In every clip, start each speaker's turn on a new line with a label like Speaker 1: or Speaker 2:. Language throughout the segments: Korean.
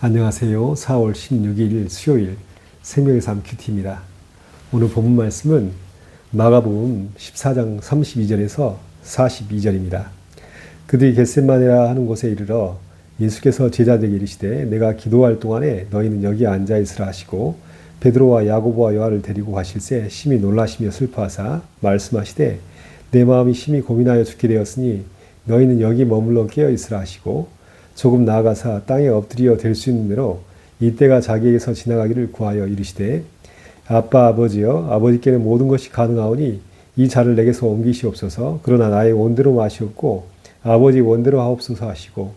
Speaker 1: 안녕하세요. 4월 16일 수요일 생명의 삶 큐티입니다. 오늘 본문 말씀은 마가복음 14장 32절에서 42절입니다. 그들이 겟세마네라 하는 곳에 이르러 예수께서 제자들에게 이르시되 내가 기도할 동안에 너희는 여기 앉아 있으라 하시고 베드로와 야고보와 요한을 데리고 가실새 심히 놀라시며 슬퍼하사 말씀하시되 내 마음이 심히 고민하여 죽게 되었으니 너희는 여기 머물러 깨어 있으라 하시고 조금 나아가사 땅에 엎드려 될 수 있는 대로 이때가 자기에게서 지나가기를 구하여 이르시되 아빠 아버지여 아버지께는 모든 것이 가능하오니 이 잔을 내게서 옮기시옵소서. 그러나 나의 원대로 마시옵고 아버지 원대로 하옵소서 하시고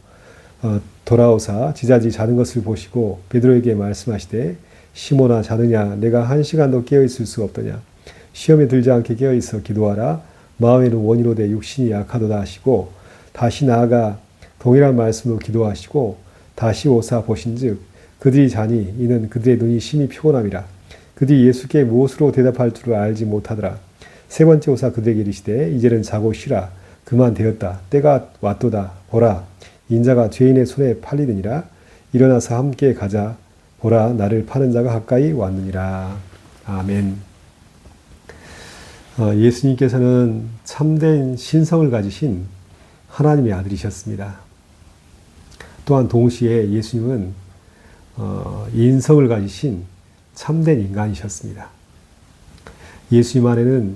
Speaker 1: 돌아오사 지자지 자는 것을 보시고 베드로에게 말씀하시되 시몬아 자느냐 내가 1시간도 깨어 있을 수 없더냐 시험에 들지 않게 깨어 있어 기도하라 마음에는 원이로되 육신이 약하도다 하시고 다시 나아가 동일한 말씀으로 기도하시고 다시 오사 보신즉 그들이 자니 이는 그들의 눈이 심히 피곤함이라. 그들이 예수께 무엇으로 대답할 줄을 알지 못하더라. 세 번째 오사 그들에게 이르시되 이제는 자고 쉬라. 그만 되었다. 때가 왔도다. 보라 인자가 죄인의 손에 팔리느니라. 일어나서 함께 가자. 보라 나를 파는 자가 가까이 왔느니라. 아멘. 예수님께서는 참된 신성을 가지신 하나님의 아들이셨습니다. 또한 동시에 예수님은 인성을 가지신 참된 인간이셨습니다. 예수님 안에는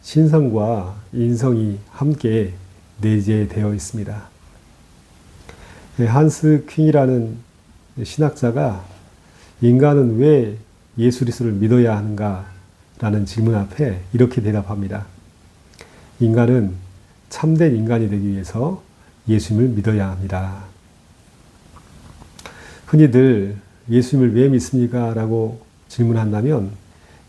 Speaker 1: 신성과 인성이 함께 내재되어 있습니다. 한스 퀸이라는 신학자가 인간은 왜 예수 그리스도를 믿어야 하는가라는 질문 앞에 이렇게 대답합니다. 인간은 참된 인간이 되기 위해서 예수님을 믿어야 합니다. 흔히들 예수님을 왜 믿습니까? 라고 질문한다면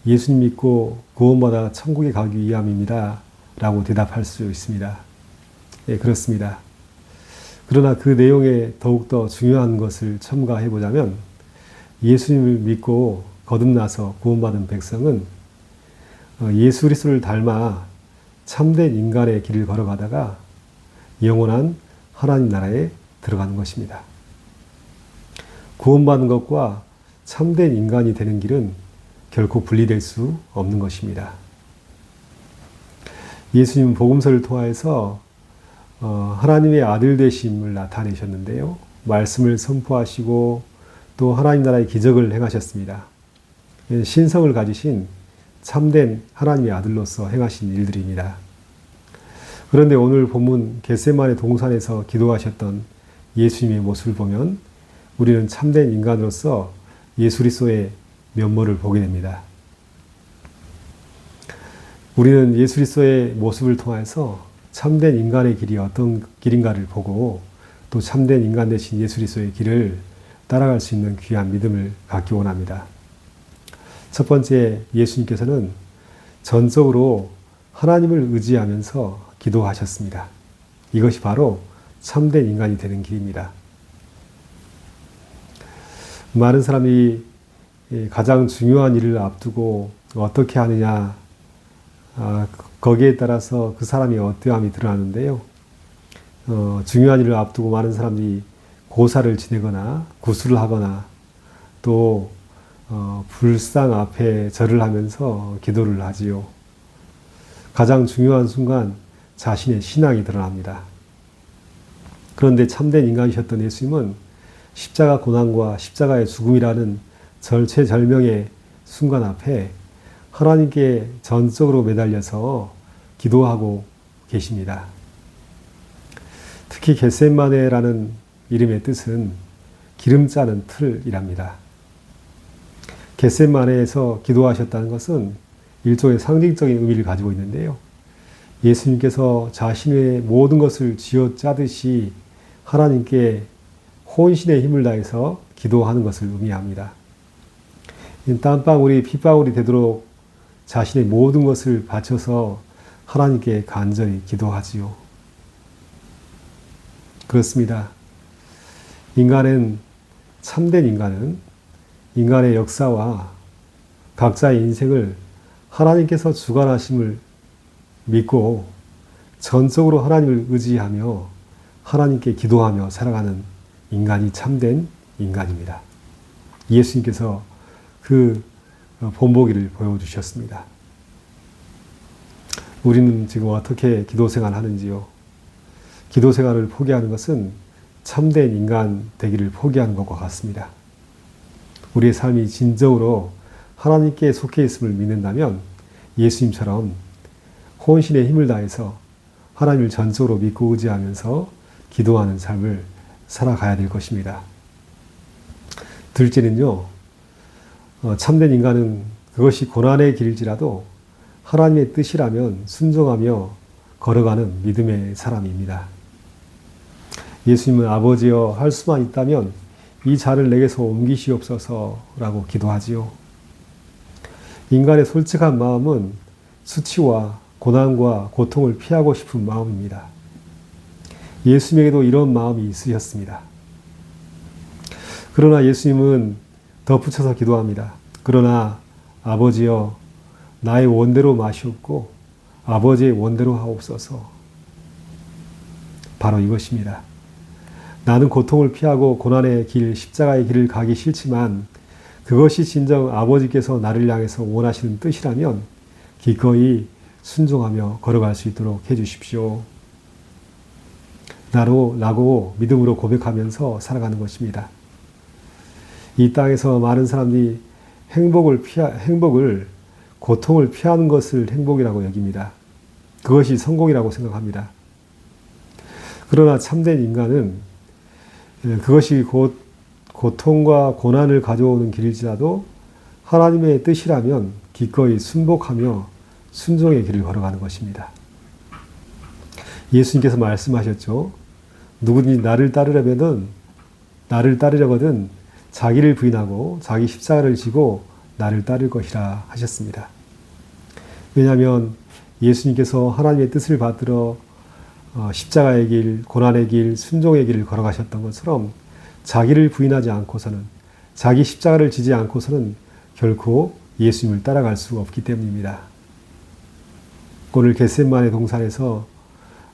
Speaker 1: 예수님 믿고 구원받아 천국에 가기 위함입니다. 라고 대답할 수 있습니다. 네, 그렇습니다. 그러나 그 내용에 더욱더 중요한 것을 첨가해 보자면 예수님을 믿고 거듭나서 구원받은 백성은 예수 그리스도를 닮아 참된 인간의 길을 걸어가다가 영원한 하나님 나라에 들어가는 것입니다. 구원받는 것과 참된 인간이 되는 길은 결코 분리될 수 없는 것입니다. 예수님은 복음서를 통하여서 하나님의 아들 되심을 나타내셨는데요. 말씀을 선포하시고 또 하나님 나라의 기적을 행하셨습니다. 신성을 가지신 참된 하나님의 아들로서 행하신 일들입니다. 그런데 오늘 본문 겟세마네 동산에서 기도하셨던 예수님의 모습을 보면 우리는 참된 인간으로서 예수 그리스도의 면모를 보게 됩니다. 우리는 예수 그리스도의 모습을 통해서 참된 인간의 길이 어떤 길인가를 보고 또 참된 인간 되신 예수 그리스도의 길을 따라갈 수 있는 귀한 믿음을 갖기 원합니다. 첫 번째, 예수님께서는 전적으로 하나님을 의지하면서 기도하셨습니다. 이것이 바로 참된 인간이 되는 길입니다. 많은 사람이 가장 중요한 일을 앞두고 어떻게 하느냐, 거기에 따라서 그 사람이 어떠함이 드러나는데요. 중요한 일을 앞두고 많은 사람들이 고사를 지내거나 구술을 하거나 또 불상 앞에 절을 하면서 기도를 하지요. 가장 중요한 순간 자신의 신앙이 드러납니다. 그런데 참된 인간이셨던 예수님은 십자가 고난과 십자가의 죽음이라는 절체절명의 순간 앞에 하나님께 전적으로 매달려서 기도하고 계십니다. 특히 겟세마네라는 이름의 뜻은 기름 짜는 틀이랍니다. 겟세마네에서 기도하셨다는 것은 일종의 상징적인 의미를 가지고 있는데요. 예수님께서 자신의 모든 것을 쥐어짜듯이 하나님께 혼신의 힘을 다해서 기도하는 것을 의미합니다. 땀방울이 핏방울이 되도록 자신의 모든 것을 바쳐서 하나님께 간절히 기도하지요. 그렇습니다. 참된 인간은 인간의 역사와 각자의 인생을 하나님께서 주관하심을 믿고 전적으로 하나님을 의지하며 하나님께 기도하며 살아가는 인간이 참된 인간입니다. 예수님께서 그 본보기를 보여주셨습니다. 우리는 지금 어떻게 기도 생활을 하는지요? 기도 생활을 포기하는 것은 참된 인간 되기를 포기하는 것과 같습니다. 우리의 삶이 진정으로 하나님께 속해 있음을 믿는다면 예수님처럼 혼신의 힘을 다해서 하나님을 전적으로 믿고 의지하면서 기도하는 삶을 살아가야 될 것입니다. 둘째는요, 참된 인간은 그것이 고난의 길일지라도 하나님의 뜻이라면 순종하며 걸어가는 믿음의 사람입니다. 예수님은 아버지여 할 수만 있다면 이 잔을 내게서 옮기시옵소서라고 기도하지요. 인간의 솔직한 마음은 수치와 고난과 고통을 피하고 싶은 마음입니다. 예수님에게도 이런 마음이 있으셨습니다. 그러나 예수님은 덧붙여서 기도합니다. 그러나 아버지여 나의 원대로 마시옵고 아버지의 원대로 하옵소서. 바로 이것입니다. 나는 고통을 피하고 고난의 길, 십자가의 길을 가기 싫지만 그것이 진정 아버지께서 나를 향해서 원하시는 뜻이라면 기꺼이 순종하며 걸어갈 수 있도록 해주십시오. 라고 믿음으로 고백하면서 살아가는 것입니다. 이 땅에서 많은 사람들이 고통을 피하는 것을 행복이라고 여깁니다. 그것이 성공이라고 생각합니다. 그러나 참된 인간은 그것이 곧 고통과 고난을 가져오는 길일지라도 하나님의 뜻이라면 기꺼이 순복하며 순종의 길을 걸어가는 것입니다. 예수님께서 말씀하셨죠. 누구든지 나를 따르려거든 자기를 부인하고 자기 십자가를 지고 나를 따를 것이라 하셨습니다. 왜냐하면 예수님께서 하나님의 뜻을 받들어 십자가의 길, 고난의 길, 순종의 길을 걸어가셨던 것처럼 자기를 부인하지 않고서는, 자기 십자가를 지지 않고서는 결코 예수님을 따라갈 수 없기 때문입니다. 오늘 겟세마네 동산에서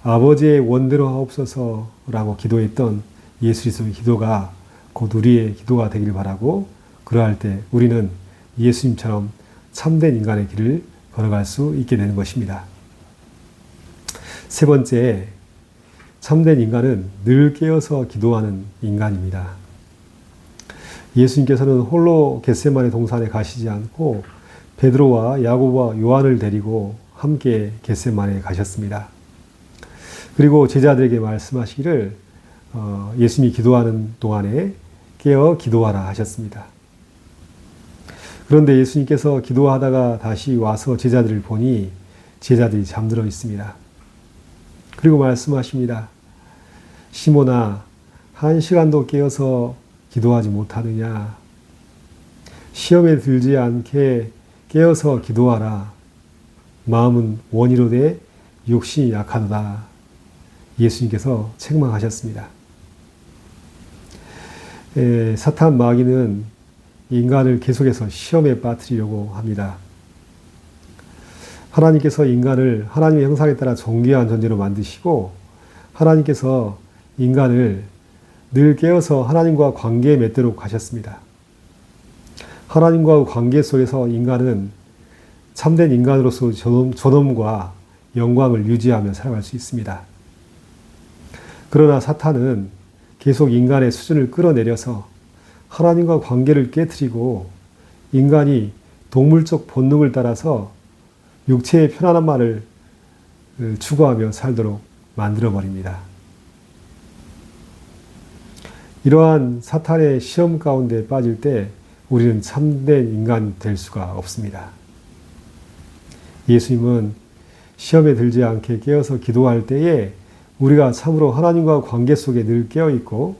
Speaker 1: 아버지의 원대로 하옵소서라고 기도했던 예수 그리스도의 기도가 곧 우리의 기도가 되기를 바라고, 그러할 때 우리는 예수님처럼 참된 인간의 길을 걸어갈 수 있게 되는 것입니다. 세 번째, 참된 인간은 늘 깨어서 기도하는 인간입니다. 예수님께서는 홀로 겟세마네 동산에 가시지 않고 베드로와 야고보와 요한을 데리고 함께 겟세마네에 가셨습니다. 그리고 제자들에게 말씀하시기를 예수님이 기도하는 동안에 깨어 기도하라 하셨습니다. 그런데 예수님께서 기도하다가 다시 와서 제자들을 보니 제자들이 잠들어 있습니다. 그리고 말씀하십니다. 시몬아, 1시간도 깨어서 기도하지 못하느냐? 시험에 들지 않게 깨어서 기도하라. 마음은 원이로되 육신이 약하도다. 예수님께서 책망하셨습니다. 사탄 마귀는 인간을 계속해서 시험에 빠뜨리려고 합니다. 하나님께서 인간을 하나님의 형상에 따라 존귀한 존재로 만드시고 하나님께서 인간을 늘 깨어서 하나님과 관계에 맺도록 하셨습니다. 하나님과 관계 속에서 인간은 참된 인간으로서 존엄과 영광을 유지하며 살아갈 수 있습니다. 그러나 사탄은 계속 인간의 수준을 끌어내려서 하나님과 관계를 깨트리고 인간이 동물적 본능을 따라서 육체의 편안한 말을 추구하며 살도록 만들어버립니다. 이러한 사탄의 시험 가운데 빠질 때 우리는 참된 인간이 될 수가 없습니다. 예수님은 시험에 들지 않게 깨어서 기도할 때에 우리가 참으로 하나님과 관계 속에 늘 깨어있고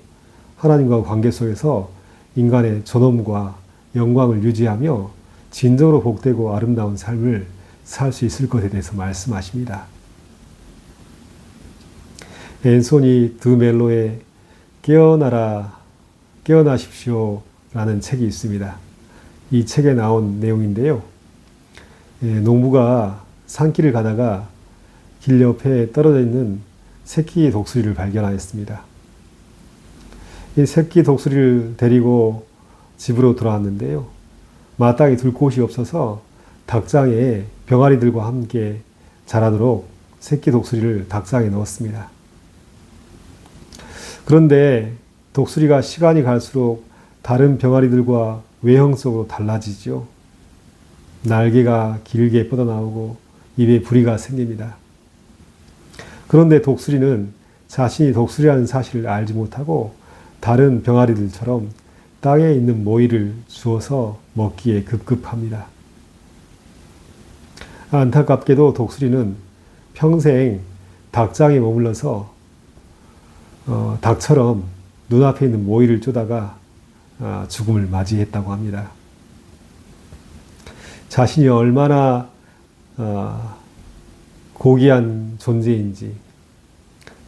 Speaker 1: 하나님과 관계 속에서 인간의 존엄과 영광을 유지하며 진정으로 복되고 아름다운 삶을 살 수 있을 것에 대해서 말씀하십니다. 앤소니 드 멜로의 깨어나십시오 라는 책이 있습니다. 이 책에 나온 내용인데요. 농부가 산길을 가다가 길 옆에 떨어져 있는 새끼 독수리를 발견하였습니다. 이 새끼 독수리를 데리고 집으로 돌아왔는데요. 마땅히 둘 곳이 없어서 닭장에 병아리들과 함께 자라도록 새끼 독수리를 닭장에 넣었습니다. 그런데 독수리가 시간이 갈수록 다른 병아리들과 외형적으로 달라지죠. 날개가 길게 뻗어나오고 입에 부리가 생깁니다. 그런데 독수리는 자신이 독수리라는 사실을 알지 못하고 다른 병아리들처럼 땅에 있는 모이를 주워서 먹기에 급급합니다. 안타깝게도 독수리는 평생 닭장에 머물러서 닭처럼 눈앞에 있는 모이를 쪼다가 죽음을 맞이했다고 합니다. 자신이 얼마나 고귀한 존재인지,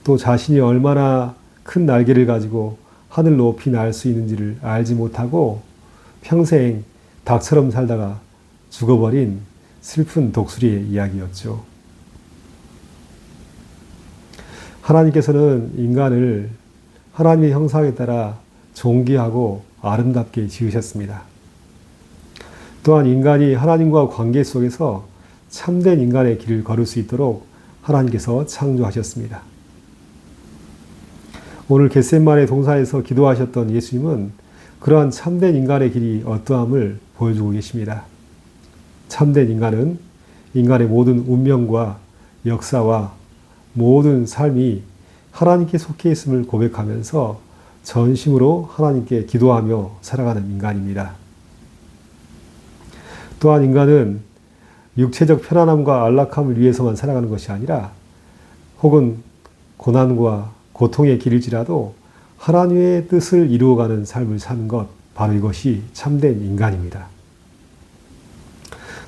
Speaker 1: 또 자신이 얼마나 큰 날개를 가지고 하늘 높이 날 수 있는지를 알지 못하고 평생 닭처럼 살다가 죽어버린 슬픈 독수리의 이야기였죠. 하나님께서는 인간을 하나님의 형상에 따라 존귀하고 아름답게 지으셨습니다. 또한 인간이 하나님과 관계 속에서 참된 인간의 길을 걸을 수 있도록 하나님께서 창조하셨습니다. 오늘 겟세마네 동산에서 기도하셨던 예수님은 그러한 참된 인간의 길이 어떠함을 보여주고 계십니다. 참된 인간은 인간의 모든 운명과 역사와 모든 삶이 하나님께 속해 있음을 고백하면서 전심으로 하나님께 기도하며 살아가는 인간입니다. 또한 인간은 육체적 편안함과 안락함을 위해서만 살아가는 것이 아니라 혹은 고난과 고통의 길일지라도 하나님의 뜻을 이루어가는 삶을 사는 것, 바로 이것이 참된 인간입니다.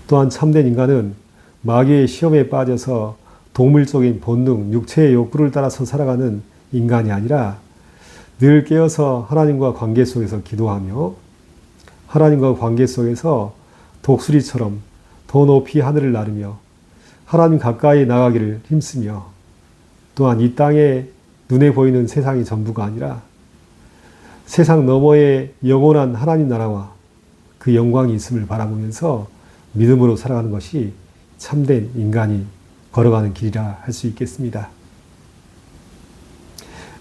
Speaker 1: 또한 참된 인간은 마귀의 시험에 빠져서 동물적인 본능, 육체의 욕구를 따라서 살아가는 인간이 아니라 늘 깨어서 하나님과 관계 속에서 기도하며 하나님과 관계 속에서 독수리처럼 더 높이 하늘을 나르며 하나님 가까이 나가기를 힘쓰며 또한 이 땅에 눈에 보이는 세상이 전부가 아니라 세상 너머에 영원한 하나님 나라와 그 영광이 있음을 바라보면서 믿음으로 살아가는 것이 참된 인간이 걸어가는 길이라 할 수 있겠습니다.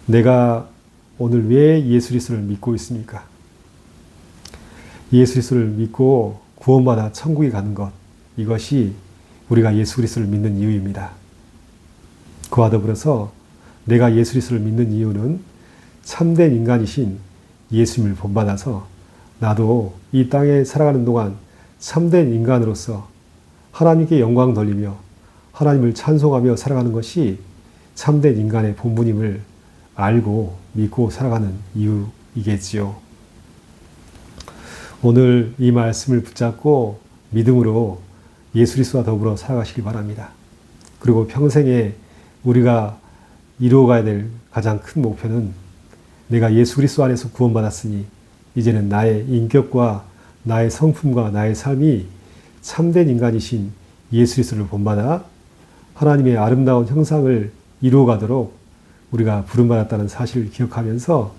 Speaker 1: 내가 오늘 왜 예수 그리스도를 믿고 있습니까? 예수 그리스도를 믿고 구원받아 천국에 가는 것, 이것이 우리가 예수 그리스도를 믿는 이유입니다. 그와 더불어서 내가 예수 그리스도를 믿는 이유는 참된 인간이신 예수님을 본받아서 나도 이 땅에 살아가는 동안 참된 인간으로서 하나님께 영광 돌리며 하나님을 찬송하며 살아가는 것이 참된 인간의 본분임을 알고 믿고 살아가는 이유이겠지요. 오늘 이 말씀을 붙잡고 믿음으로 예수 그리스도와 더불어 살아가시기 바랍니다. 그리고 평생에 우리가 이루어가야 될 가장 큰 목표는 내가 예수 그리스도 안에서 구원받았으니 이제는 나의 인격과 나의 성품과 나의 삶이 참된 인간이신 예수 그리스도를 본받아 하나님의 아름다운 형상을 이루어가도록 우리가 부름받았다는 사실을 기억하면서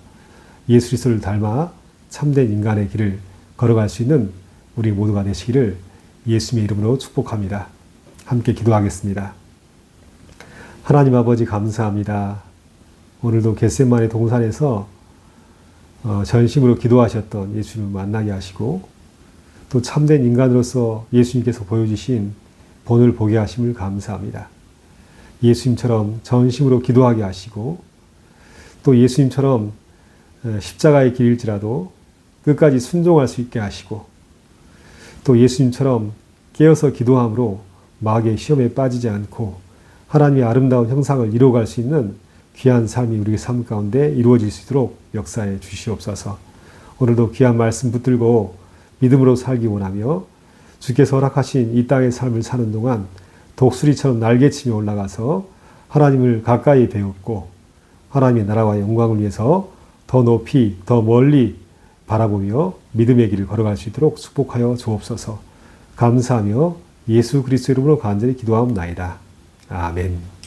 Speaker 1: 예수 그리스도를 닮아 참된 인간의 길을 걸어갈 수 있는 우리 모두가 되시기를 예수님의 이름으로 축복합니다. 함께 기도하겠습니다. 하나님 아버지 감사합니다. 오늘도 겟세마네 동산에서 전심으로 기도하셨던 예수님을 만나게 하시고 또 참된 인간으로서 예수님께서 보여주신 본을 보게 하심을 감사합니다. 예수님처럼 전심으로 기도하게 하시고 또 예수님처럼 십자가의 길일지라도 끝까지 순종할 수 있게 하시고 또 예수님처럼 깨어서 기도함으로 마귀의 시험에 빠지지 않고 하나님의 아름다운 형상을 이루어갈 수 있는 귀한 삶이 우리의 삶 가운데 이루어질 수 있도록 역사해 주시옵소서. 오늘도 귀한 말씀 붙들고 믿음으로 살기 원하며 주께서 허락하신 이 땅의 삶을 사는 동안 독수리처럼 날개치며 올라가서 하나님을 가까이 배웠고 하나님의 나라와 영광을 위해서 더 높이 더 멀리 바라보며 믿음의 길을 걸어갈 수 있도록 축복하여 주옵소서. 감사하며 예수 그리스도 이름으로 간절히 기도하옵나이다. 아멘.